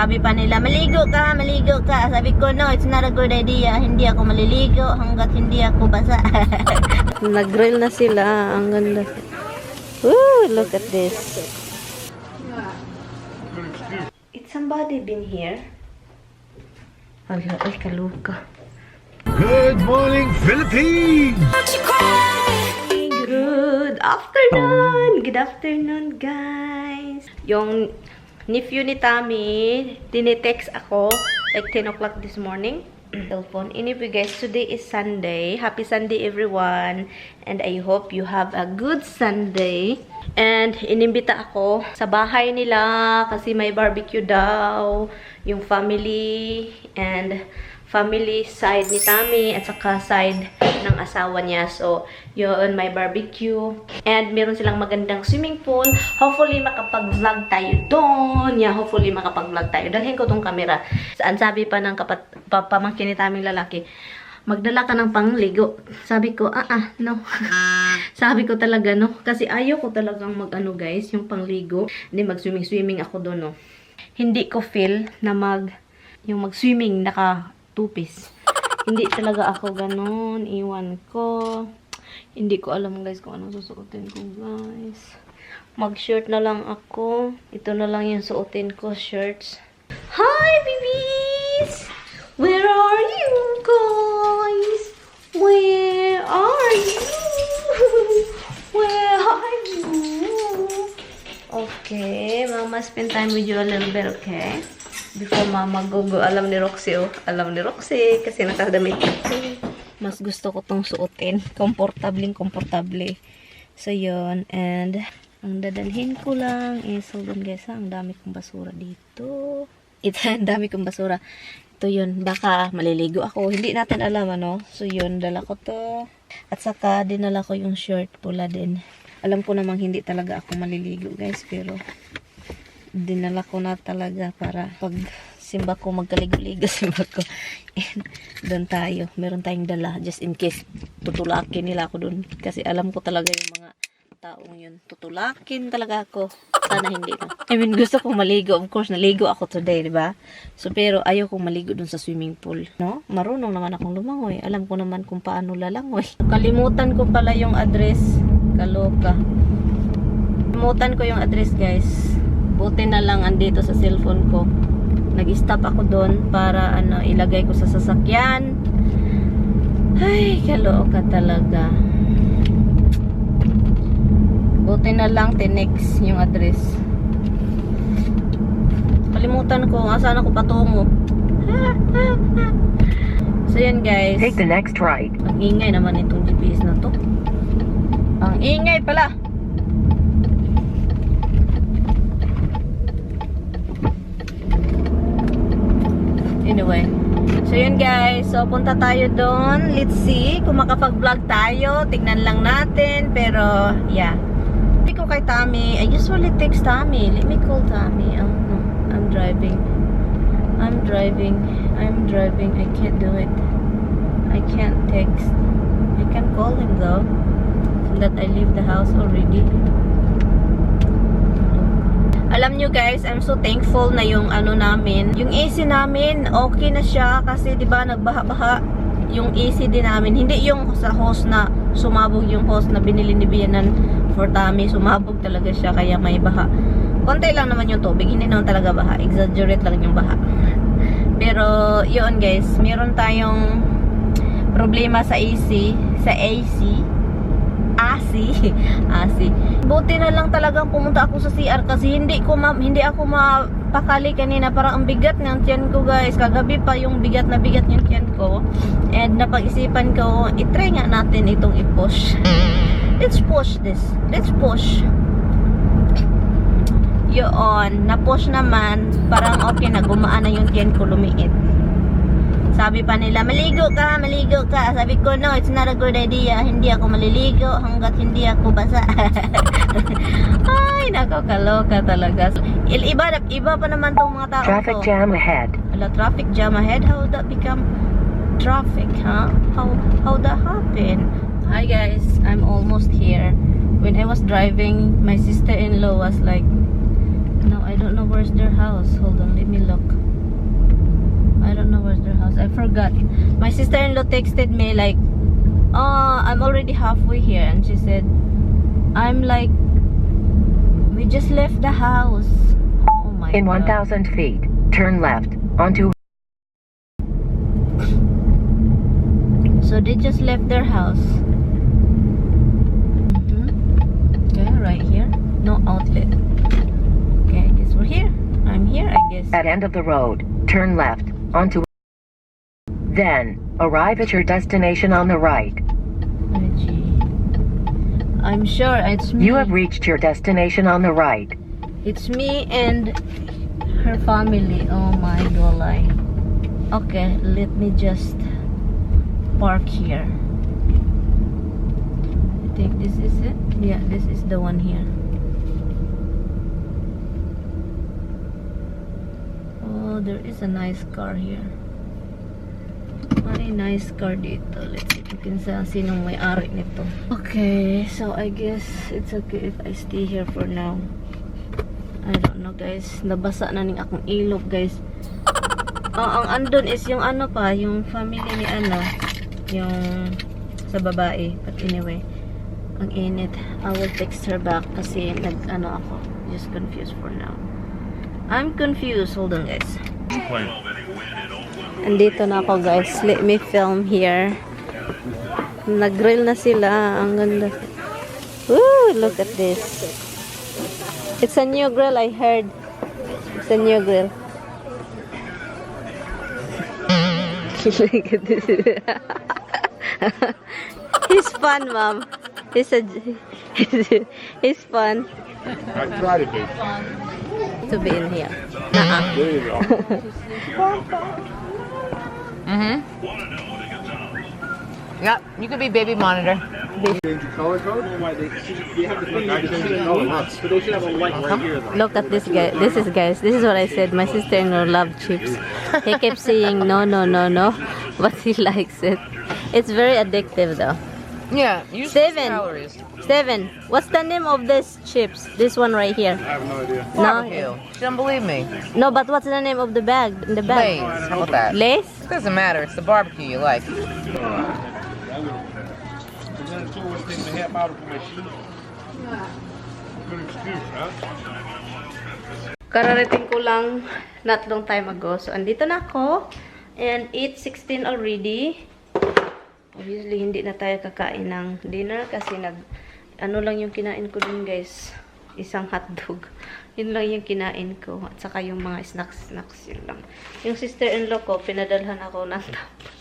Sabi pa nila, maligo ka, maligo ka. Sabi ko, no, it's not a good idea. Hindi ako maliligo hanggat hindi ako basa. Nag-grill na sila. Ang ganda. Ooh, look at this. It's somebody been here? Ala, ay, kaluka. Good morning, Philippines! Good afternoon! Good afternoon, guys! Yung nephew ni Tammy, tinitext ako like 10 o'clock this morning. Cellphone. Anyway guys, today is Sunday. Happy Sunday everyone. And I hope you have a good Sunday. And inimbita ako sa bahay nila kasi may barbecue daw. Yung family and family side ni Tammy at saka side ng asawa niya. So, yun, may barbecue. And meron silang magandang swimming pool. Hopefully, makapag-vlog tayo doon. Yeah, hopefully, makapag-vlog tayo. Dalhin ko tong camera. Saan sabi pa ng pamangkin ni Taming lalaki, magdala ka ng pangligo. Sabi ko, no. Sabi ko talaga, no. Kasi ayaw ko talagang mag-ano guys, yung pangligo. Hindi, mag-swimming ako doon, no. Hindi ko feel na yung mag-swimming naka two-piece. Hindi talaga ako ganun. Iwan ko. Hindi ko alam guys kung anong susuotin ko guys. Mag-shirt na lang ako. Ito na lang yung suotin ko, shirts. Hi babies! Where are you guys? Where are you? Where are you? Okay, mama spend time with you a little bit, okay? Before mama go. Alam ni Roxy, oh. Alam ni Roxy kasi nakadamit ako. Mas gusto ko tong suotin. Komportable. So, yun. And, ang dadalhin ko lang is, hold on guys, ang dami kong basura dito. Ang dami kong basura. Ito yun. Baka maliligo ako. Hindi natin alam, ano. So, yun. Dala ko to. At saka, dinala ko yung shirt. Pula din. Alam ko namang hindi talaga ako maliligo, guys. Pero, dinala ko na talaga para pag simba ko, magkaligo-ligo simba ko. And doon tayo. Meron tayong dala. Just in case tutulakin nila ako doon. Kasi alam ko talaga yung mga taong yun. Tutulakin talaga ako. Sana hindi na. I mean, gusto kong maligo. Of course, naligo ako today, diba? So, pero ayaw kong maligo doon sa swimming pool. No? Marunong naman akong lumangoy. Alam ko naman kung paano lalangoy. Kalimutan ko pala yung address. Kaloka. Kalimutan ko yung address, guys. Buti na lang andito sa cellphone ko. Nag-stop ako doon para ilagay ko sa sasakyan. Ay, kalooka talaga. Buti na lang tinex yung address. Kalimutan ko saan ako patungo. So yan guys. Take the next right. Ang ingay naman itong GPS na to. Ang ingay pala. Anyway, so yun guys, so punta tayo doon. Let's see kung makapag-vlog tayo. Tignan lang natin, pero yeah. Hindi ko kay Tammy. I usually text Tammy. Let me call Tammy. Oh no, I'm driving. I can't do it. I can't text. I can call him though. So that I leave the house already. Alam nyo guys, I'm so thankful na yung namin, yung AC namin, okay na siya kasi 'di ba nagbaha-baha yung AC din namin. Hindi yung sa hose na sumabog yung hose na binili ni Bianan for Tammy, sumabog talaga siya kaya may baha. Konti lang naman yung tubig, hindi naman talaga baha. Exaggerate lang yung baha. Pero yun guys, meron tayong problema sa AC, Buti na lang talagang pumunta ako sa CR kasi hindi ako mapakali kanina. Parang ang bigat ng tiyan ko guys. Kagabi pa yung bigat na bigat yung tiyan ko. And napag-isipan ko, itry nga natin itong i-push. Let's push this. Let's push. Yun. Na-push naman. Parang okay na. Gumaan na yung tiyan ko, lumiit. Sabi pa nila, maligo ka, maligo ka. Sabi ko, no, it's not a good idea. Hindi ako maliligo hanggat hindi ako basa. Ay, nakakaloka talaga. So, iba pa naman tong mga tao. Traffic jam ahead. Wala, traffic jam ahead? How that become traffic, huh? How that happen? Hi guys, I'm almost here. When I was driving, my sister-in-law was like, no, I don't know where's their house. Hold on, let me look. forgot. My sister-in-law texted me like, I'm already halfway here. And she said, I'm like, we just left the house. Oh my In God. 1,000 feet, turn left onto. So they just left their house. Okay, right here. No outlet. Okay, I guess we're here. I'm here, I guess. At end of the road, turn left onto. Then, arrive at your destination on the right. Oh, gee. I'm sure it's me. You have reached your destination on the right. It's me and her family. Oh my golly. Okay, let me just park here. I think this is it. Yeah, this is the one here. Oh, there is a nice car here. Very nice car dito. Let's see if we can sa sinong may-ari nito. Okay, so I guess it's okay if I stay here for now. I don't know guys. Nabasa na ning akong ilog guys. Ang andun is yung ano pa, yung family ni ano, yung sa babae. But anyway, ang init. I will text her back kasi nag-ano ako. Just confused for now. I'm confused. Hold on guys. Andito na ako guys. Let me film here. Nag-grill na sila. Ang ganda. Woo! Look at this. It's a new grill, I heard. It's a new grill. Look at this. He's fun, Mom. He's fun. I try to be. To be in here. There you go. Yep, you could be baby monitor. Change your color code? Why they have the thing I change the color, but they should have a light right here though. Look at this guy. This is what I said. My sister-in-law loves chips. He kept saying no, no, no, no, but he likes it. It's very addictive though. Yeah, use Steven. calories. Steven, what's the name of this chips? This one right here. I have no idea. Barbecue. She doesn't believe me. No, but what's the name of the bag? In the bag. Lay's. How about that? Lace? It doesn't matter. It's the barbecue you like. Kararating ko lang not long time ago. So, andito na ako. And 8:16 already. Obviously, hindi na tayo kakain ng dinner kasi ano lang yung kinain ko dun guys. Isang hotdog. Yun lang yung kinain ko. At saka yung mga snacks. Yun lang. Yung sister-in-law ko, pinadalhan ako ng tampos.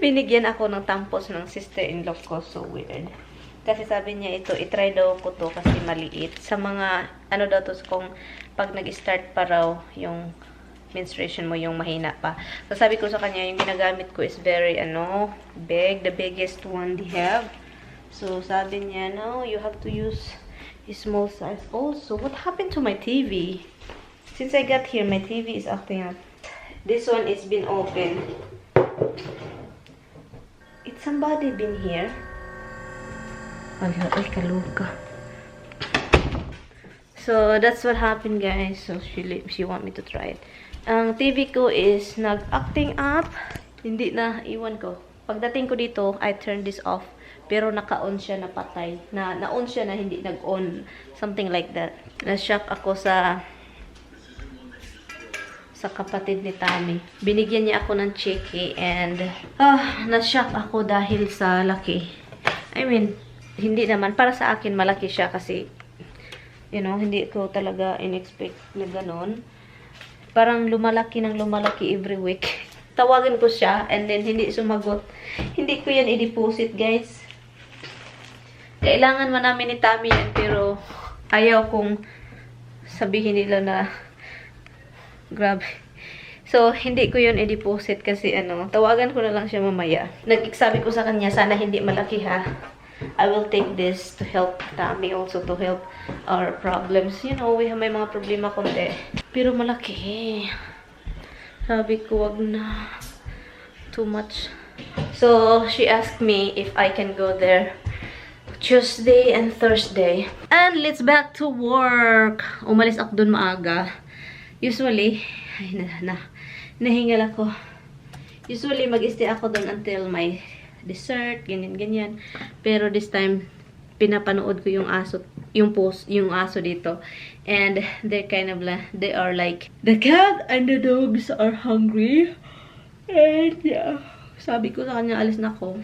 Binigyan ako ng tampos ng sister-in-law ko. So weird. Kasi sabi niya ito, itry daw ko to kasi maliit. Sa mga, ano daw to, kung pag nag-start pa raw yung menstruation mo, yung mahina pa. So sabi ko sa kanya, yung ginagamit ko is very, big. The biggest one they have. So sabi niya, no, you have to use a small size. Also, what happened to my TV? Since I got here, my TV is acting up. This one is been open. It's somebody been here. Ay, kaluka. So, that's what happened, guys. So, she want me to try it. Ang TV ko is nag-acting up. Hindi na, iwan ko. Pagdating ko dito, I turn this off. Pero naka-on siya na patay. Na-on siya na hindi nag-on. Something like that. Na-shock ako sa kapatid ni Tammy. Binigyan niya ako ng cheeky and na-shock ako dahil sa laki. I mean, hindi naman. Para sa akin, malaki siya kasi, hindi ko talaga in-expect na ganon. Parang lumalaki ng lumalaki every week. Tawagan ko siya and then hindi sumagot. Hindi ko yan i-deposit, guys. Kailangan man namin ni Tammy yan, pero ayaw kong sabihin nila na grabe. So, hindi ko yun i-deposit kasi tawagan ko na lang siya mamaya. Nag-sabi ko sa kanya, sana hindi malaki ha. I will take this to help Tammy, also to help our problems. We have may mga problema konti. Pero malaki. Sabi ko, wag na. Too much. So, she asked me if I can go there Tuesday and Thursday. And let's back to work. Umalis ako dun maaga. Usually, ay nahingal ako. Usually, mag-stay ako doon until my dessert, ganyan-ganyan. Pero this time, pinapanood ko yung aso, yung aso dito. And they're kind of like, they are like, the cat and the dogs are hungry. And yeah, sabi ko sa kanya, alis na ako.